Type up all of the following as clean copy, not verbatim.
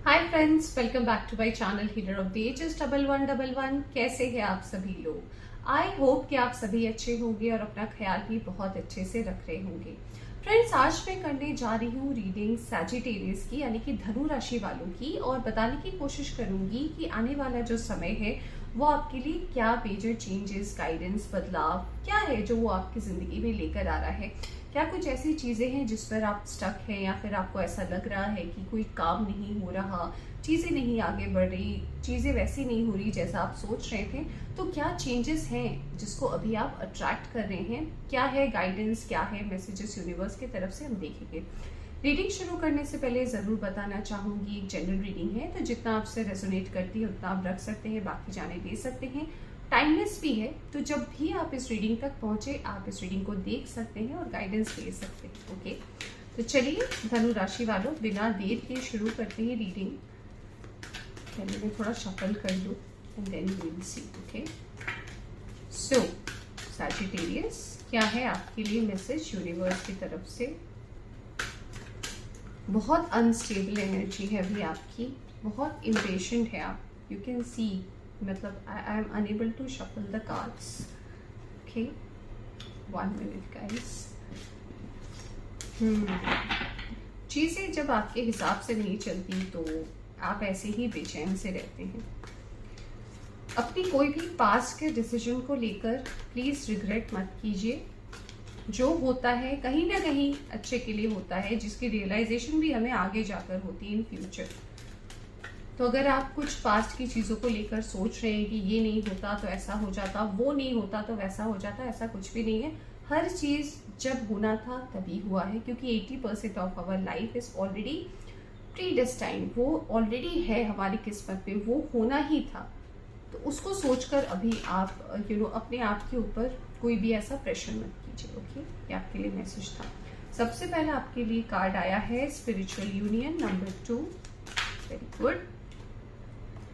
Hi friends, welcome back to my channel healer of the ages 1111। कैसे हैं आप सभी लोग। आई होप कि आप सभी अच्छे होंगे और अपना ख्याल भी बहुत अच्छे से रख रहे होंगे। फ्रेंड्स, आज मैं करने जा रही हूँ रीडिंग सैजिटेरियस की, यानी कि धनु राशि वालों की, और बताने की कोशिश करूंगी कि आने वाला जो समय है वो आपके लिए क्या मेजर चेंजेस, गाइडेंस, बदलाव क्या है जो वो आपकी जिंदगी में लेकर आ रहा है। क्या कुछ ऐसी चीजें हैं जिस पर आप स्टक हैं, या फिर आपको ऐसा लग रहा है कि कोई काम नहीं हो रहा, चीजें नहीं आगे बढ़ रही, चीजें वैसी नहीं हो रही जैसा आप सोच रहे थे। तो क्या चेंजेस हैं जिसको अभी आप अट्रैक्ट कर रहे हैं, क्या है गाइडेंस, क्या है मैसेजेस यूनिवर्स की तरफ से, हम देखेंगे। रीडिंग शुरू करने से पहले जरूर बताना चाहूंगी, एक जनरल रीडिंग है, तो जितना आपसे रेजोनेट करती है उतना आप रख सकते हैं, बाकी जाने दे सकते हैं। टाइमलेस भी है, तो जब भी आप इस रीडिंग तक पहुंचे आप इस रीडिंग को देख सकते हैं और गाइडेंस ले सकते हैं। ओके, तो चलिए धनु राशि वालों, बिना देर के शुरू करते हैं रीडिंग। पहले मैं थोड़ा शफल कर लूं and then we will see. Okay, so Sagittarius, क्या है आपके लिए मैसेज यूनिवर्स की तरफ से। बहुत अनस्टेबल एनर्जी है अभी आपकी, बहुत इम्पेशेंट है आप, यू कैन सी, मतलब I am unable to shuffle the cards. Okay, 1 minute guys. चीजें जब आपके हिसाब से नहीं चलती तो आप ऐसे ही बेचैन से रहते हैं। अपनी कोई भी पास्ट के डिसीजन को लेकर प्लीज रिग्रेट मत कीजिए। जो होता है कहीं ना कहीं अच्छे के लिए होता है, जिसकी रियलाइजेशन भी हमें आगे जाकर होती है इन फ्यूचर। तो अगर आप कुछ पास्ट की चीजों को लेकर सोच रहे हैं कि ये नहीं होता तो ऐसा हो जाता, वो नहीं होता तो वैसा हो जाता, ऐसा कुछ भी नहीं है। हर चीज जब होना था तभी हुआ है, क्योंकि 80% of our life is already predestined, वो ऑलरेडी है हमारी किस्मत में, वो होना ही था। तो उसको सोचकर अभी आप अपने आप के ऊपर कोई भी ऐसा प्रेशर मत कीजिए। ओके, ये आपके लिए मैसेज था। सबसे पहले आपके लिए कार्ड आया है spiritual union number 2, very good.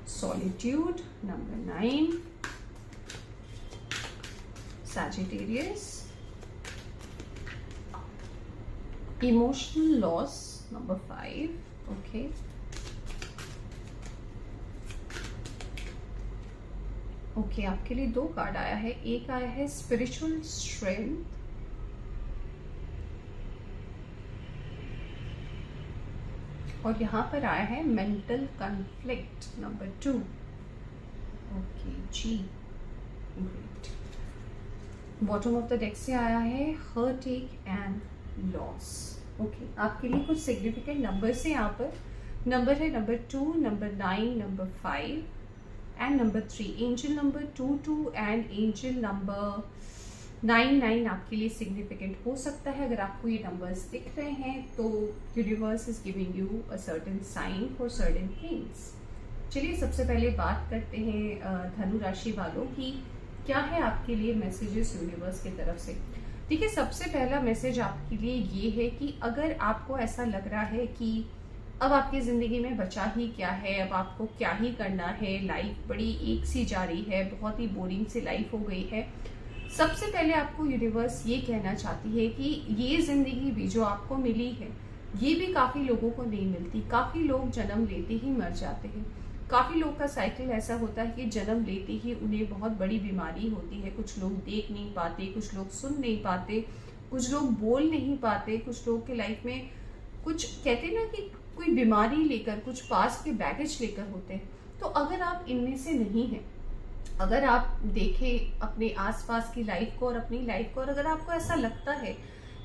Solitude number 9, Sagittarius. Emotional loss number 5, okay. Okay, आपके लिए 2 कार्ड आया है, एक आया है स्पिरिचुअल स्ट्रेंथ, और यहां पर आया है mental conflict number 2। Okay ji, great. Bottom of the deck से आया है हर्टएक एंड लॉस। ओके, आपके लिए कुछ सिग्निफिकेंट नंबर है यहाँ पर। नंबर है number 2, number 9, number 5 and number 3। Angel number 22 and angel number 99 आपके लिए सिग्निफिकेंट हो सकता है। अगर आपको ये नंबर्स दिख रहे हैं तो universe is giving you a certain sign for certain things. चलिए सबसे पहले बात करते हैं धनु राशि वालों की, क्या है आपके लिए मैसेजेस यूनिवर्स की तरफ से। देखिए, सबसे पहला मैसेज आपके लिए ये है कि अगर आपको ऐसा लग रहा है कि अब आपकी जिंदगी में बचा ही क्या है, अब आपको क्या ही करना है, लाइफ बड़ी एक सी जा रही है, बहुत ही बोरिंग सी लाइफ हो गई है, सबसे पहले आपको यूनिवर्स ये कहना चाहती है कि ये जिंदगी भी जो आपको मिली है ये भी काफी लोगों को नहीं मिलती। काफी लोग जन्म लेते ही मर जाते हैं। काफी लोग का साइकिल ऐसा होता है कि जन्म लेते ही उन्हें बहुत बड़ी बीमारी होती है। कुछ लोग देख नहीं पाते, कुछ लोग सुन नहीं पाते, कुछ लोग बोल नहीं पाते, कुछ लोग के लाइफ में कुछ कहते ना कि कोई बीमारी लेकर, कुछ पास के बैगेज लेकर होते हैं। तो अगर आप इनमें से नहीं हैं, अगर आप देखें अपने आसपास की लाइफ को और अपनी लाइफ को, और अगर आपको ऐसा लगता है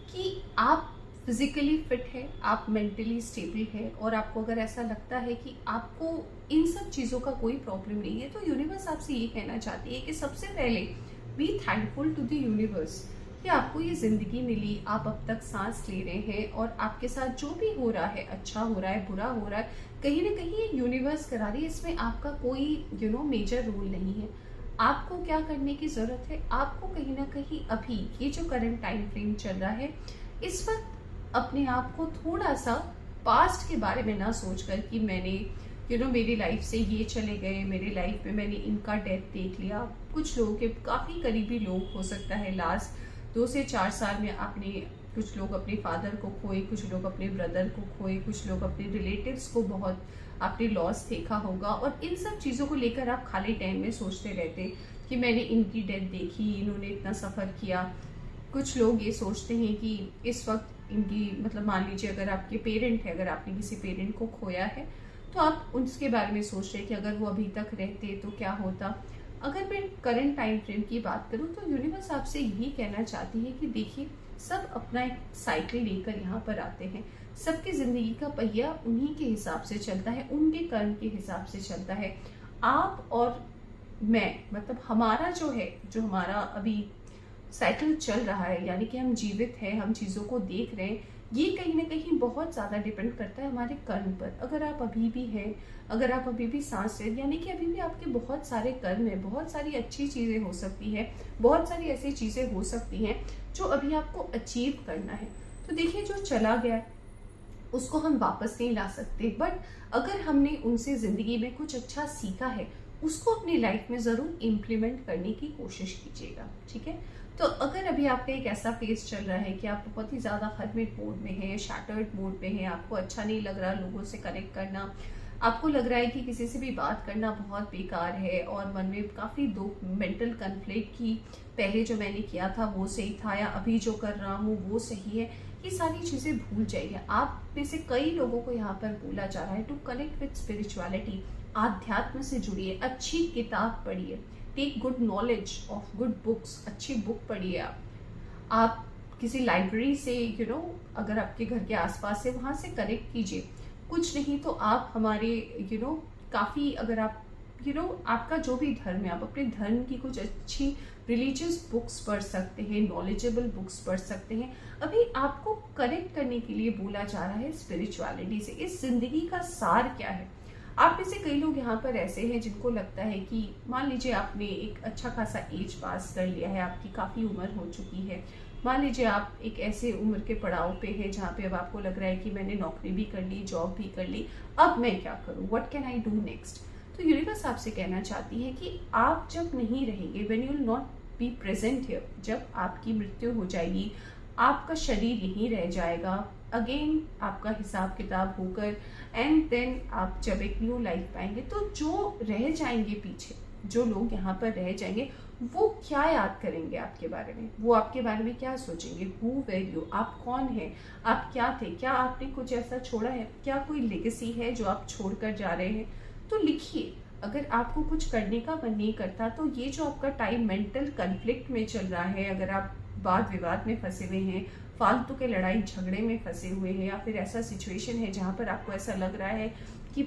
कि आप फिजिकली फिट है, आप मेंटली स्टेबल है, और आपको अगर ऐसा लगता है कि आपको इन सब चीजों का कोई प्रॉब्लम नहीं है, तो यूनिवर्स आपसे ये कहना चाहती है कि सबसे पहले be thankful to the universe कि आपको ये जिंदगी मिली, आप अब तक सांस ले रहे हैं, और आपके साथ जो भी हो रहा है, अच्छा हो रहा है, बुरा हो रहा है, कहीं ना कहीं ये यूनिवर्स करा रही है, इसमें आपका कोई मेजर रोल नहीं है। आपको क्या करने की जरूरत है, आपको कहीं ना कहीं अभी ये जो करंट टाइम फ्रेम चल रहा है, इस वक्त अपने आप को थोड़ा सा पास्ट के बारे में ना सोचकर कि मैंने मेरी लाइफ से ये चले गए, मेरी लाइफ में मैंने इनका डेथ देख लिया। कुछ लोगों के काफी करीबी लोग, हो सकता है लास्ट 2 से 4 साल में आपने कुछ लोग अपने फादर को खोए, कुछ लोग अपने ब्रदर को खोए, कुछ लोग अपने रिलेटिव्स को बहुत आपने लॉस देखा होगा। और इन सब चीज़ों को लेकर आप खाली टाइम में सोचते रहते कि मैंने इनकी डेथ देखी, इन्होंने इतना सफ़र किया। कुछ लोग ये सोचते हैं कि इस वक्त इनकी, मतलब मान लीजिए अगर आपके पेरेंट है, अगर आपने किसी पेरेंट को खोया है तो आप उसके बारे में सोच रहे हैं कि अगर वो अभी तक रहते तो क्या होता। अगर मैं करंट टाइम फ्रेम की बात करूं तो यूनिवर्स आपसे यही कहना चाहती है कि देखिए, सब अपना एक साइकिल लेकर यहाँ पर आते हैं। सबकी जिंदगी का पहिया उन्हीं के हिसाब से चलता है, उनके कर्म के हिसाब से चलता है। आप और मैं, मतलब हमारा जो है, जो हमारा अभी साइकिल चल रहा है, यानी कि हम जीवित हैं, हम चीज़ों को देख रहे हैं, ये कहीं ना कहीं बहुत ज़्यादा डिपेंड करता है हमारे कर्म पर। अगर आप अभी भी हैं, अगर आप अभी भी सांस ले, यानी कि अभी भी आपके बहुत सारे कर्म हैं, बहुत सारी अच्छी चीज़ें हो सकती है, बहुत सारी ऐसी चीज़ें हो सकती हैं जो अभी आपको अचीव करना है। तो देखिए, जो चला गया उसको हम वापस नहीं ला सकते, बट अगर हमने उनसे ज़िंदगी में कुछ अच्छा सीखा है, उसको अपनी लाइफ में ज़रूर इम्प्लीमेंट करने की कोशिश कीजिएगा, ठीक है। तो अगर अभी आपका एक ऐसा फेज चल रहा है कि आप बहुत ही ज़्यादा हर्मिट मोड में हैं, शैटर्ड मोड में हैं, आपको अच्छा नहीं लग रहा लोगों से कनेक्ट करना, आपको लग रहा है कि किसी से भी बात करना बहुत बेकार है, और मन में काफ़ी दुख, मेंटल कन्फ्लिक्ट की पहले जो मैंने किया था वो सही था या अभी जो कर रहा हूँ वो सही है, ये सारी चीज़ें भूल जाइए। आप में से कई लोगों को यहाँ पर बोला जा रहा है टू कनेक्ट विद स्पिरिचुअलिटी, आध्यात्म से जुड़िए, अच्छी किताब पढ़िए, take good knowledge of good books, अच्छी बुक पढ़िए। आप किसी लाइब्रेरी से अगर आपके घर के आसपास है वहाँ से कनेक्ट कीजिए। कुछ नहीं तो आप हमारे काफ़ी, अगर आप आपका जो भी धर्म है, आप अपने धर्म की कुछ अच्छी रिलीजियस बुक्स पढ़ सकते हैं, नॉलेजेबल बुक्स पढ़ सकते हैं। अभी आपको कनेक्ट करने के लिए बोला जा रहा है स्पिरिचुअलिटी से। इस जिंदगी का सार क्या है? आप में से कई लोग यहाँ पर ऐसे हैं जिनको लगता है कि मान लीजिए आपने एक अच्छा खासा एज पास कर लिया है, आपकी काफ़ी उम्र हो चुकी है, मान लीजिए आप एक ऐसे उम्र के पड़ाव पे हैं जहाँ पे अब आपको लग रहा है कि मैंने नौकरी भी कर ली, जॉब भी कर ली, अब मैं क्या करूँ, what can I do next. तो यूनिवर्स आपसे कहना चाहती है कि आप जब नहीं रहेंगे, when you will not be present here, जब आपकी मृत्यु हो जाएगी, आपका शरीर यहीं रह जाएगा, अगेन आपका हिसाब किताब होकर, एंड देन आप जब एक न्यू लाइफ पाएंगे, तो जो रह जाएंगे पीछे, जो लोग यहाँ पर रह जाएंगे, वो क्या याद करेंगे आपके बारे में, वो आपके बारे में क्या सोचेंगे, हु वेर यू, आप कौन हैं, आप क्या थे, क्या आपने कुछ ऐसा छोड़ा है, क्या कोई लेगेसी है जो आप छोड़कर जा रहे हैं। तो लिखिए। अगर आपको कुछ करने का मन नहीं करता, तो ये जो आपका टाइम मेंटल कन्फ्लिक्ट में चल रहा है, अगर आप वाद विवाद में फंसे हुए हैं, फालतू के लड़ाई झगड़े में फंसे हुए हैं, या फिर ऐसा सिचुएशन है जहां पर आपको ऐसा लग रहा है कि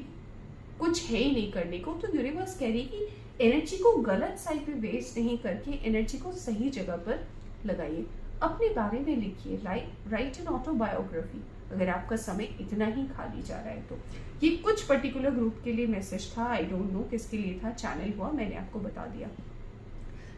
कुछ है ही नहीं करने को, तो यूनिवर्स कह रही है कि एनर्जी को गलत साइड पे वेस्ट नहीं करके एनर्जी को सही जगह पर लगाइए। अपने बारे में लिखिए, राइट एन ऑटोबायोग्राफी, अगर आपका समय इतना ही खाली जा रहा है तो। ये कुछ पर्टिकुलर ग्रुप के लिए मैसेज था, आई डोंट नो किसके लिए था, चैनल हुआ, मैंने आपको बता दिया।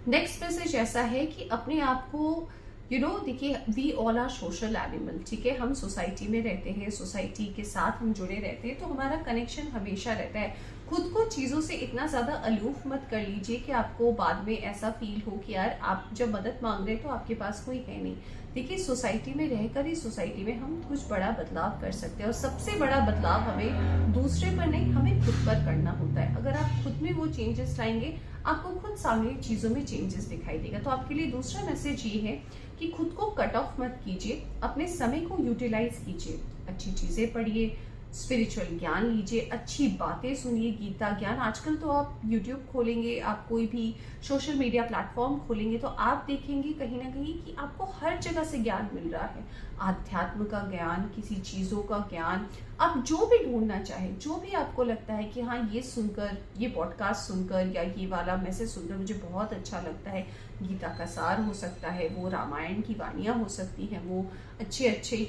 नेक्स्ट मैसेज ऐसा है कि अपने आप को देखिए, we all are social animal, ठीक है, हम सोसाइटी में रहते हैं, सोसाइटी के साथ हम जुड़े रहते हैं, तो हमारा कनेक्शन हमेशा रहता है। खुद को चीज़ों से इतना ज़्यादा अलूफ मत कर लीजिए कि आपको बाद में ऐसा फील हो कि यार आप जब मदद मांग रहे हैं तो आपके पास कोई है नहीं। देखिए, सोसाइटी में रहकर ही सोसाइटी में हम कुछ बड़ा बदलाव कर सकते हैं, और सबसे बड़ा बदलाव हमें दूसरे पर नहीं, हमें खुद पर करना होता है। अगर आप खुद में वो चेंजेस लाएंगे, आपको खुद सामने चीज़ों में चेंजेस दिखाई देगा। तो आपके लिए दूसरा मैसेज ये है कि खुद को कट ऑफ मत कीजिए, अपने समय को यूटिलाइज कीजिए, अच्छी चीज़ें पढ़िए, स्पिरिचुअल ज्ञान लीजिए, अच्छी बातें सुनिए, गीता ज्ञान। आजकल तो आप यूट्यूब खोलेंगे, आप कोई भी सोशल मीडिया प्लेटफॉर्म खोलेंगे तो आप देखेंगे कहीं ना कहीं कि आपको हर जगह से ज्ञान मिल रहा है, आध्यात्म का ज्ञान, किसी चीज़ों का ज्ञान, आप जो भी ढूंढना चाहे, जो भी आपको लगता है कि हाँ ये सुनकर, ये पॉडकास्ट सुनकर या ये वाला मैसेज सुनकर मुझे बहुत अच्छा लगता है, गीता का सार हो सकता है, वो रामायण की वाणियाँ हो सकती हैं, वो अच्छे अच्छे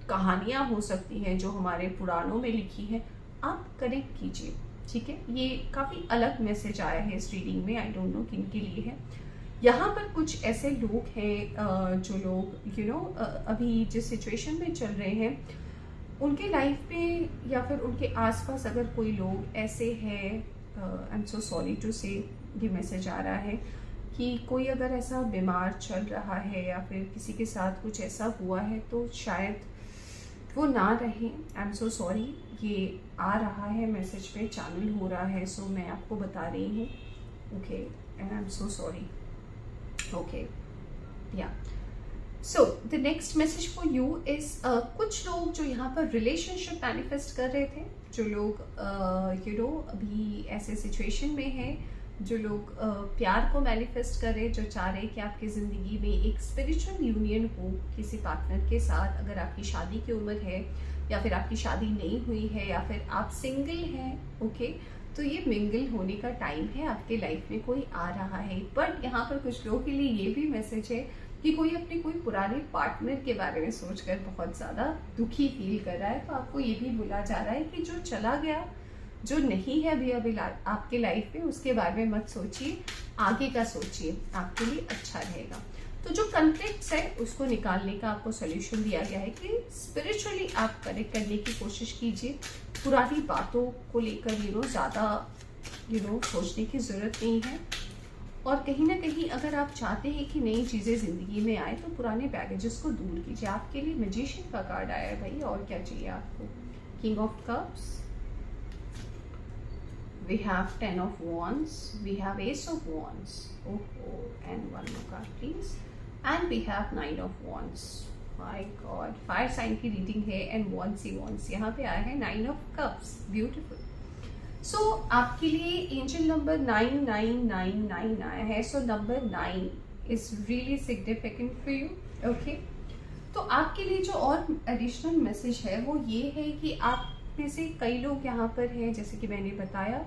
कहानियाँ हो सकती हैं जो हमारे पुराणों में लिखी हैं, आप कनेक्ट कीजिए, ठीक है। ये काफ़ी अलग मैसेज आया है इस रीडिंग में, आई डोंट नो किन के लिए है। यहाँ पर कुछ ऐसे लोग हैं जो लोग अभी जिस सिचुएशन में चल रहे हैं, उनके लाइफ में या फिर उनके आसपास अगर कोई लोग ऐसे हैं, I am so sorry to say, ये मैसेज आ रहा है कि कोई अगर ऐसा बीमार चल रहा है या फिर किसी के साथ कुछ ऐसा हुआ है तो शायद वो ना रहे। आई एम सो सॉरी, ये आ रहा है मैसेज पे, चैनल हो रहा है, सो मैं आपको बता रही हूँ। Okay, and I am so sorry. Okay, yeah so the next message for you is कुछ लोग जो यहाँ पर रिलेशनशिप मैनिफेस्ट कर रहे थे, जो लोग यू नो अभी ऐसे सिचुएशन में है, जो लोग प्यार को मैनिफेस्ट कर रहे, जो चाह रहे कि आपकी ज़िंदगी में एक स्पिरिचुअल यूनियन हो किसी पार्टनर के साथ। अगर आपकी शादी की उम्र है या फिर आपकी शादी नहीं हुई है या फिर आप सिंगल हैं, ओके, तो ये मिंगल होने का टाइम है, आपके लाइफ में कोई आ रहा है। बट यहाँ पर कुछ लोगों के लिए ये भी मैसेज है कि कोई अपने कोई पुराने पार्टनर के बारे में सोचकर बहुत ज़्यादा दुखी फील कर रहा है। तो आपको ये भी बोला जा रहा है कि जो चला गया, जो नहीं है अभी आपके लाइफ में, उसके बारे में मत सोचिए, आगे का सोचिए, आपके लिए अच्छा रहेगा। तो जो कॉन्फ्लिक्ट्स है उसको निकालने का आपको सोल्यूशन दिया गया है कि स्पिरिचुअली आप कनेक्ट करने की कोशिश कीजिए। पुरानी बातों को लेकर ज़्यादा सोचने की ज़रूरत नहीं है। और कहीं ना कहीं अगर आप चाहते हैं कि नई चीज़ें ज़िंदगी में आए तो पुराने बैगेजेस को दूर कीजिए। आपके लिए मैजिशियन का कार्ड आया है भाई, और क्या चाहिए आपको। King of cups, we have 10 of wands, we have ace of wands, and one more card please, and we have 9 of wands. My god, fire sign की रीडिंग है एंड wands ही wands यहाँ पे आया है 9 of cups, ब्यूटीफुल। सो आपके लिए angel number 9999 आया है। So number 9 is really significant for you, okay. तो आपके लिए जो और एडिशनल मैसेज है वो ये है कि आप में से कई लोग यहाँ पर हैं, जैसे कि मैंने बताया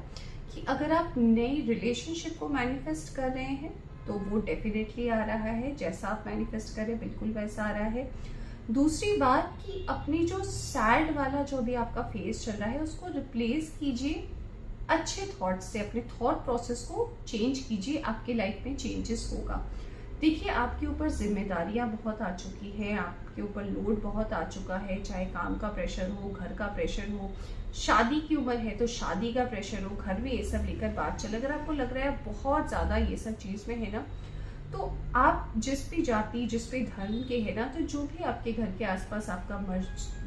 कि अगर आप नई रिलेशनशिप को मैनिफेस्ट कर रहे हैं तो वो डेफिनेटली आ रहा है, जैसा आप मैनिफेस्ट कर रहे हैं बिल्कुल वैसा आ रहा है। दूसरी बात कि अपनी जो सैड वाला जो भी आपका फेज चल रहा है उसको रिप्लेस कीजिए अच्छे थॉट से, अपने थॉट प्रोसेस को चेंज कीजिए, आपके लाइफ में चेंजेस होगा। देखिए, आपके ऊपर जिम्मेदारियां बहुत आ चुकी हैं, आपके ऊपर लोड बहुत आ चुका है, चाहे काम का प्रेशर हो, घर का प्रेशर हो, शादी की उम्र है तो शादी का प्रेशर हो, घर में ये सब लेकर बात चले। अगर आपको लग रहा है बहुत ज़्यादा ये सब चीज़ में है ना, तो आप जिस भी जाति, जिस भी धर्म के है ना, तो जो भी आपके घर के आसपास आपका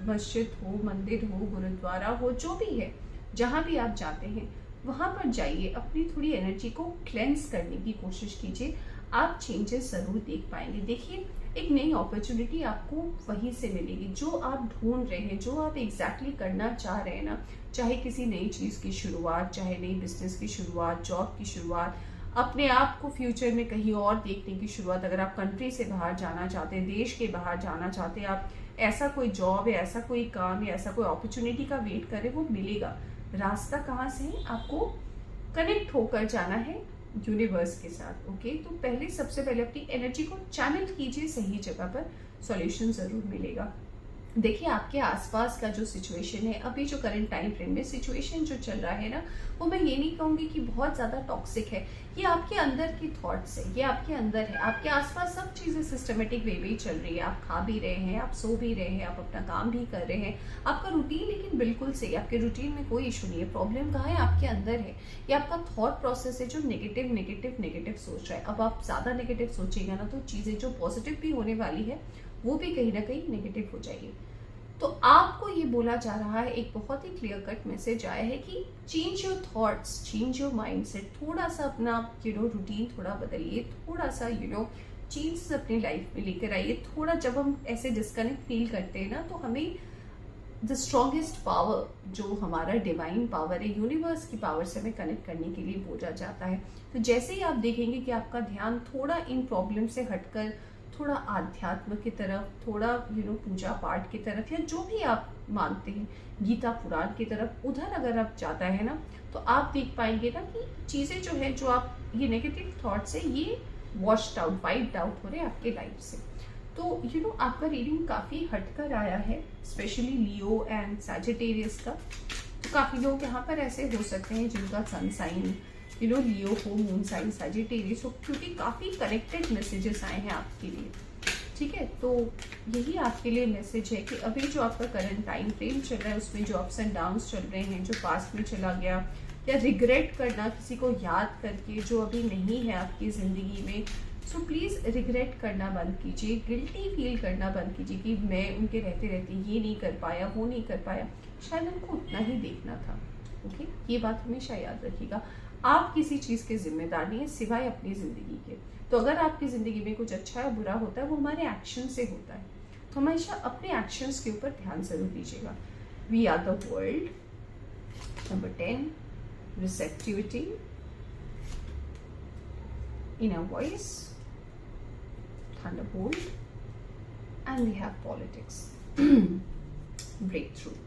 मस्जिद हो, मंदिर हो, गुरुद्वारा हो, जो भी है, जहाँ भी आप जाते हैं वहाँ पर जाइए, अपनी थोड़ी एनर्जी को क्लेंस करने की कोशिश कीजिए, आप चेंजेस जरूर देख पाएंगे। देखिए, एक नई अपॉर्चुनिटी आपको वहीं से मिलेगी, जो आप ढूंढ रहे हैं, जो आप एग्जैक्टली करना चाह रहे हैं ना, चाहे किसी नई चीज़ की शुरुआत, चाहे नई बिजनेस की शुरुआत, जॉब की शुरुआत, अपने आप को फ्यूचर में कहीं और देखने की शुरुआत। अगर आप कंट्री से बाहर जाना चाहते हैं, देश के बाहर जाना चाहते हैं, आप ऐसा कोई जॉब या ऐसा कोई काम या ऐसा कोई अपॉर्चुनिटी का वेट करें, वो मिलेगा। रास्ता कहाँ से है, आपको कनेक्ट होकर जाना है यूनिवर्स के साथ, ओके। तो पहले सबसे पहले अपनी एनर्जी को चैनल कीजिए सही जगह पर, सॉल्यूशन जरूर मिलेगा। देखिए, आपके आसपास का जो सिचुएशन है, अभी जो करंट टाइम फ्रेम में सिचुएशन जो चल रहा है ना, वो मैं ये नहीं कहूँगी कि बहुत ज़्यादा टॉक्सिक है। ये आपके अंदर की थॉट्स है, ये आपके अंदर है। आपके आसपास सब चीज़ें सिस्टमेटिक वे में चल रही है, आप खा भी रहे हैं, आप सो भी रहे हैं, आप अपना काम भी कर रहे हैं, आपका रूटीन लेकिन बिल्कुल सही, आपके रूटीन में कोई इशू नहीं है। प्रॉब्लम कहाँ है, आपके अंदर है। ये आपका थॉट प्रोसेस है जो नेगेटिव नेगेटिव नेगेटिव सोच रहा है। अब आप ज़्यादा नेगेटिव सोचेंगे ना, तो चीज़ें जो पॉजिटिव भी होने वाली है वो भी कहीं ना कहीं नेगेटिव हो जाएगी। तो आपको ये बोला जा रहा है, एक बहुत ही क्लियर कट मैसेज आया है कि change your thoughts, change your mindset, थोड़ा सा अपना रूटीन थोड़ा बदलिए, थोड़ा सा चेंजेस अपनी लाइफ में लेकर आइए। थोड़ा जब हम ऐसे डिस्कनेक्ट फील करते हैं ना, तो हमें द स्ट्रॉन्गेस्ट पावर जो हमारा डिवाइन पावर है, यूनिवर्स की पावर से हमें कनेक्ट करने के लिए बोला जाता है। तो जैसे ही आप देखेंगे कि आपका ध्यान थोड़ा इन प्रॉब्लम से हटकर थोड़ा आध्यात्म की तरफ, थोड़ा पूजा पाठ की तरफ, या जो भी आप मानते हैं, गीता पुराण की तरफ, उधर अगर आप जाता है ना, तो आप देख पाएंगे ना कि चीज़ें जो है, जो आप ये नेगेटिव थॉट्स है, ये वॉश्ड आउट, वाइप्ड आउट हो रहे हैं आपके लाइफ से। तो आपका रीडिंग काफ़ी हटकर आया है, स्पेशली लियो एंड सैजिटेरियस का। तो काफ़ी लोग यहाँ पर ऐसे हो सकते हैं जिनका सन साइन लियो हो, मून साइन सैजिटेरियस हो, क्योंकि काफ़ी कनेक्टेड मैसेजेस आए हैं आपके लिए, ठीक है। तो यही आपके लिए मैसेज है कि अभी जो आपका करंट टाइम फ्रेम चल रहा है उसमें जो अप्स एंड डाउन्स चल रहे हैं, जो पास्ट में चला गया या रिग्रेट करना किसी को याद करके जो अभी नहीं है आपकी ज़िंदगी में। सो प्लीज़ रिग्रेट करना बंद कीजिए, गिल्टी फील करना बंद कीजिए कि मैं उनके रहते रहते ये नहीं कर पाया, वो नहीं कर पाया, शायद उनको उतना ही देखना था। ओके, ये बात हमेशा याद रखिएगा। आप किसी चीज़ के जिम्मेदार नहीं है सिवाय अपनी ज़िंदगी के। तो अगर आपकी ज़िंदगी में कुछ अच्छा या बुरा होता है वो हमारे एक्शन से होता है, तो हमेशा अपने एक्शंस के ऊपर ध्यान जरूर दीजिएगा। We are the world. Number 10, receptivity, inner voice, thunderbolt, and we have politics, breakthrough.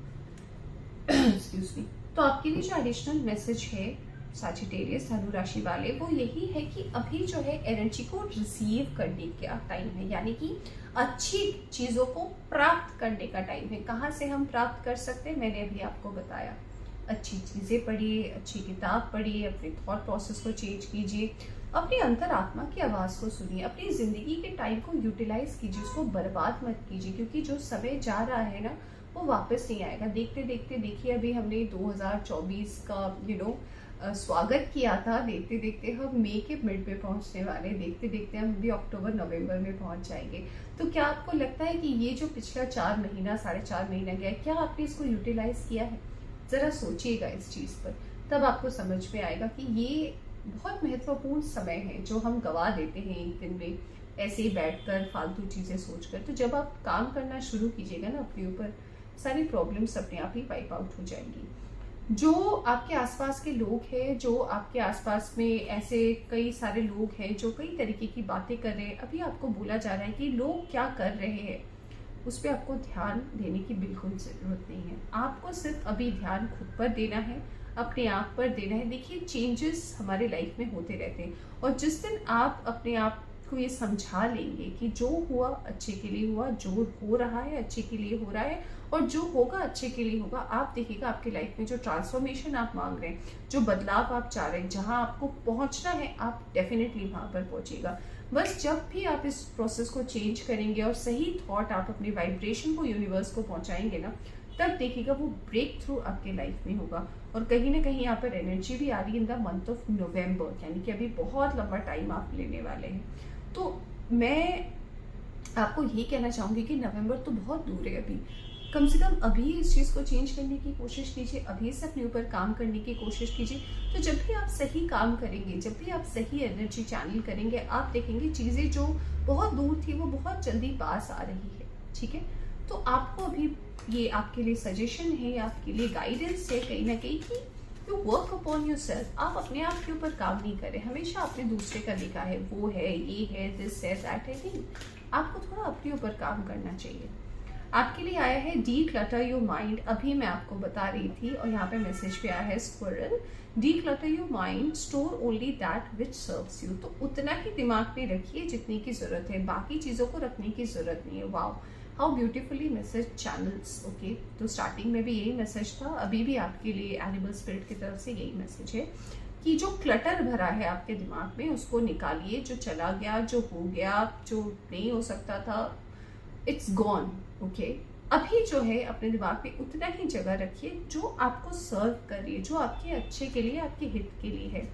Excuse me. तो आपके लिए जो एडिशनल मैसेज है सैजिटेरियस धनु राशि वाले, वो यही है कि अभी जो है एनर्जी को रिसीव करने का टाइम है, यानी कि अच्छी चीज़ों को प्राप्त करने का टाइम है। कहाँ से हम प्राप्त कर सकते हैं, मैंने अभी आपको बताया। अच्छी चीज़ें पढ़िए, अच्छी किताब पढ़िए, अपने थॉट प्रोसेस को चेंज कीजिए, अपनी अंतरात्मा की आवाज़ को सुनिए, अपनी ज़िंदगी के टाइम को यूटिलाइज कीजिए, उसको बर्बाद मत कीजिए, क्योंकि जो समय जा रहा है ना वो वापस नहीं आएगा। देखते देखते देखिए, अभी हमने 2024 का स्वागत किया था, देखते देखते हम मई के मिड पे पहुंचने वाले, देखते देखते हम भी अक्टूबर नवंबर में पहुंच जाएंगे। तो क्या आपको लगता है कि ये जो पिछला 4 महीना 4.5 महीना गया, क्या आपने इसको यूटिलाइज किया है? ज़रा सोचिएगा इस चीज़ पर, तब आपको समझ में आएगा कि ये बहुत महत्वपूर्ण समय है जो हम गवा देते हैं एक दिन में ऐसे ही बैठकर फालतू चीज़ें सोचकर। तो जब आप काम करना शुरू कीजिएगा ना अपने ऊपर, सारी प्रॉब्लम्स अपने आप ही वाइप आउट हो जाएंगी। जो आपके आसपास के लोग हैं, जो आपके आसपास में ऐसे कई सारे लोग हैं जो कई तरीके की बातें कर रहे हैं, अभी आपको बोला जा रहा है कि लोग क्या कर रहे हैं उस पर आपको ध्यान देने की बिल्कुल ज़रूरत नहीं है। आपको सिर्फ अभी ध्यान खुद पर देना है, अपने आप पर देना है। देखिए, चेंजेस हमारे लाइफ में होते रहते हैं, और जिस दिन आप अपने आप को ये समझा लेंगे कि जो हुआ अच्छे के लिए हुआ, जो हो रहा है अच्छे के लिए हो रहा है, और जो होगा अच्छे के लिए होगा, आप देखिएगा आपकी लाइफ में जो ट्रांसफॉर्मेशन आप मांग रहे हैं, जो बदलाव आप चाह रहे हैं, जहां आपको पहुंचना है, आप डेफिनेटली वहां पर पहुंचेगा। बस जब भी आप इस प्रोसेस को चेंज करेंगे और सही थॉट आप अपने वाइब्रेशन को यूनिवर्स को पहुंचाएंगे ना, तब देखिएगा वो ब्रेक थ्रू आपके लाइफ में होगा। और कहीं ना कहीं यहाँ पर एनर्जी भी आ रही है in the month of November, यानी कि अभी बहुत लंबा टाइम आप लेने वाले हैं। तो मैं आपको ये कहना चाहूंगी कि नवंबर तो बहुत दूर है, अभी कम से कम अभी इस चीज़ को चेंज करने की कोशिश कीजिए, अभी से अपने ऊपर काम करने की कोशिश कीजिए। तो जब भी आप सही काम करेंगे, जब भी आप सही एनर्जी चैनल करेंगे, आप देखेंगे चीज़ें जो बहुत दूर थी वो बहुत जल्दी पास आ रही है। ठीक है, तो आपको अभी ये आपके लिए सजेशन है, आपके लिए गाइडेंस है कहीं ना कहीं कि you work upon your self. आप अपने आप के ऊपर काम नहीं करें, हमेशा आपने दूसरे का देखा है, वो है, ये है, दिस है, दैट है। नहीं, आपको थोड़ा अपने ऊपर काम करना चाहिए। आपके लिए आया है डी क्लटर योर माइंड, अभी मैं आपको बता रही थी, और यहाँ पे मैसेज पे आया है squirrel, D clutter your mind, store only that which serves you. तो उतना ही दिमाग में रखिए जितनी की जरूरत है, बाकी चीज़ों को रखने की जरूरत नहीं है। Wow, how beautifully message channels. Okay, तो स्टार्टिंग में भी यही मैसेज था, अभी भी आपके लिए एनिमल स्पिरिट की तरफ से यही मैसेज है कि जो क्लटर भरा है आपके दिमाग में उसको निकालिए, जो चला गया, जो हो गया, जो नहीं हो सकता था, इट्स गॉन। ओके, अभी जो है अपने दिमाग में उतना ही जगह रखिए जो आपको सर्व कर रही है, जो आपके अच्छे के लिए, आपके हित के लिए है।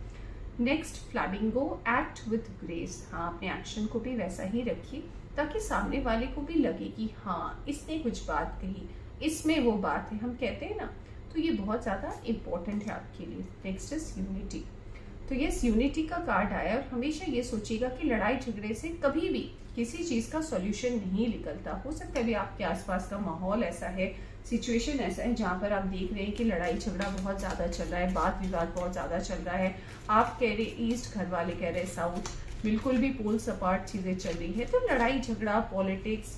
Next, flamingo, act with grace. हाँ, अपने एक्शन को भी वैसा ही रखिए ताकि सामने वाले को भी लगे कि हाँ इसने कुछ बात कही, इसमें वो बात है, हम कहते हैं ना, तो ये बहुत ज़्यादा इम्पोर्टेंट है आपके लिए। Next is unity. तो यस, यूनिटी का कार्ड आया, और हमेशा ये सोचिएगा कि लड़ाई झगड़े से कभी भी किसी चीज़ का सॉल्यूशन नहीं निकलता। हो सकता है भी आपके आसपास का माहौल ऐसा है, सिचुएशन ऐसा है जहाँ पर आप देख रहे हैं कि लड़ाई झगड़ा बहुत ज़्यादा चल रहा है, बात विवाद बहुत ज़्यादा चल रहा है, आप कह रहे ईस्ट, घर वाले कह रहे साउथ, बिल्कुल भी पोल्स अपार्ट चीज़ें चल रही है। तो लड़ाई झगड़ा, पॉलिटिक्स,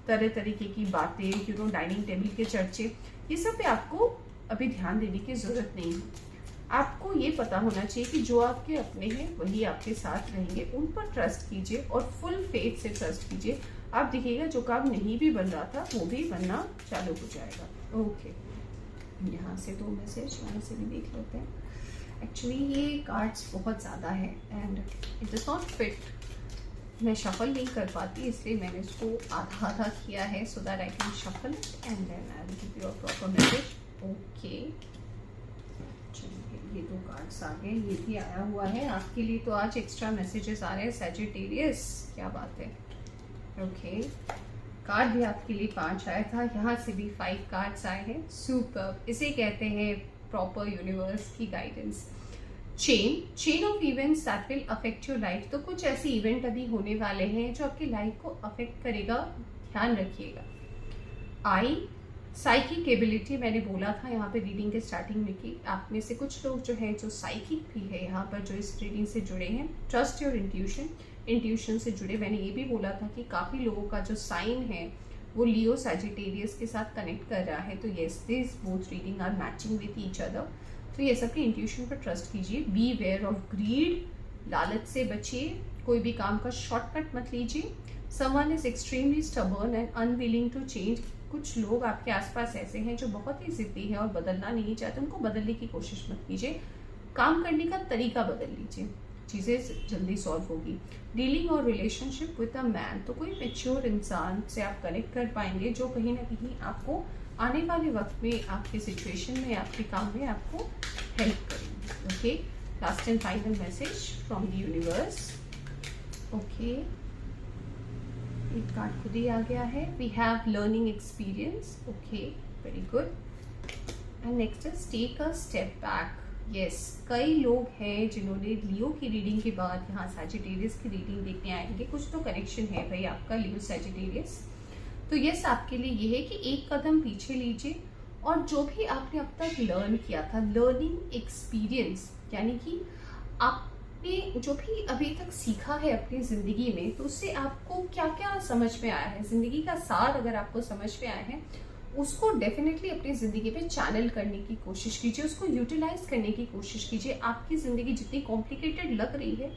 तरह तरीके की बातें, डाइनिंग टेबल के चर्चे, ये सब पे आपको अभी ध्यान देने की ज़रूरत नहीं है। आपको ये पता होना चाहिए कि जो आपके अपने हैं वही आपके साथ रहेंगे, उन पर ट्रस्ट कीजिए और फुल फेथ से ट्रस्ट कीजिए। आप देखिएगा जो काम नहीं भी बन रहा था वो भी बनना चालू हो जाएगा। ओके, यहाँ से 2 मैसेज, यहाँ से भी देख लेते हैं। एक्चुअली ये कार्ड्स बहुत ज़्यादा है and it does not fit, मैं शफल नहीं कर पाती, इसलिए मैंने इसको आधा आधा किया है so that I can shuffle it and then I will give you a proper message. Okay, चलिए ये 2 कार्ड्स आ गए, ये भी आया हुआ है आपके लिए। तो आज एक्स्ट्रा मैसेजेस आ रहे हैं सैजिटेरियस, क्या बात है। ओके, कार्ड भी आपके लिए 5 आया था, यहाँ से भी 5 कार्ड्स आए हैं। सुपर, इसे कहते हैं प्रॉपर यूनिवर्स की guidance. Chain of events that will affect your life. तो कुछ ऐसे इवेंट अभी होने वाले हैं जो आपकी लाइफ को अफेक्ट करेगा, ध्यान रखिएगा। आई, साइकिक एबिलिटी, मैंने बोला था यहाँ पे रीडिंग के स्टार्टिंग में कि आप में से कुछ लोग जो हैं जो साइकिक भी है यहाँ पर, जो इस रीडिंग से जुड़े हैं। ट्रस्ट योर इंट्यूशन, इंट्यूशन से जुड़े। मैंने ये भी बोला था कि काफ़ी लोगों का जो साइन है वो लियो सैजिटेरियस के साथ कनेक्ट कर रहा है। तो yes, this both reading are matching with each other. तो ये सबके इंट्यूशन पर ट्रस्ट कीजिए। बी वेयर ऑफ ग्रीड, लालच से बचिए, कोई भी काम का शॉर्टकट मत लीजिए। Someone is extremely stubborn and unwilling to change. कुछ लोग आपके आसपास ऐसे हैं जो बहुत ही जिद्दी है और बदलना नहीं चाहते, उनको बदलने की कोशिश मत कीजिए। काम करने का तरीका बदल लीजिए, चीज़ें जल्दी सॉल्व होगी। डीलिंग और रिलेशनशिप विद अ मैन, तो कोई मैच्योर इंसान से आप कनेक्ट कर पाएंगे जो कहीं ना कहीं आपको आने वाले वक्त में आपके सिचुएशन में, आपके काम में आपको हेल्प करेंगे। Okay, last and final message from the universe. Okay, एक कार्ड खुद ही आ गया है। We have learning experience. Okay, very good. And next is take a step back. Yes, कई लोग हैं जिन्होंने लियो की रीडिंग के बाद यहाँ सैजिटेरियस की रीडिंग देखने आएंगे। कुछ तो कनेक्शन है भाई आपका लियो सैजिटेरियस। तो यस, आपके लिए ये है कि एक कदम पीछे लीजिए और जो भी आपने अब तक लर्न किया था, लर्निंग एक्सपीरियंस, यानी कि आपने जो भी अभी तक सीखा है अपनी ज़िंदगी में, तो उससे आपको क्या क्या समझ में आया है, ज़िंदगी का सार अगर आपको समझ में आया है, उसको डेफिनेटली अपनी ज़िंदगी पे चैनल करने की कोशिश कीजिए, उसको यूटिलाइज करने की कोशिश कीजिए। आपकी ज़िंदगी जितनी कॉम्प्लिकेटेड लग रही है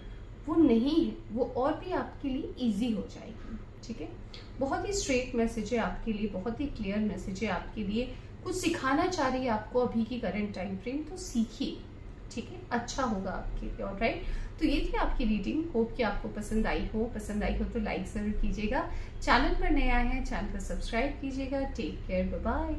वो नहीं है, वो और भी आपके लिए ईजी हो जाएगी। ठीक है, बहुत ही स्ट्रेट मैसेज है आपके लिए, बहुत ही क्लियर मैसेज है आपके लिए। कुछ सिखाना चाह रही है आपको अभी की करंट टाइम फ्रेम, तो सीखिए। ठीक है, अच्छा होगा आपके लिए। ऑलराइट, तो ये थी आपकी रीडिंग। होप कि आपको पसंद आई हो तो लाइक ज़रूर कीजिएगा। चैनल पर नया है, चैनल को सब्सक्राइब कीजिएगा। Take care, bye bye.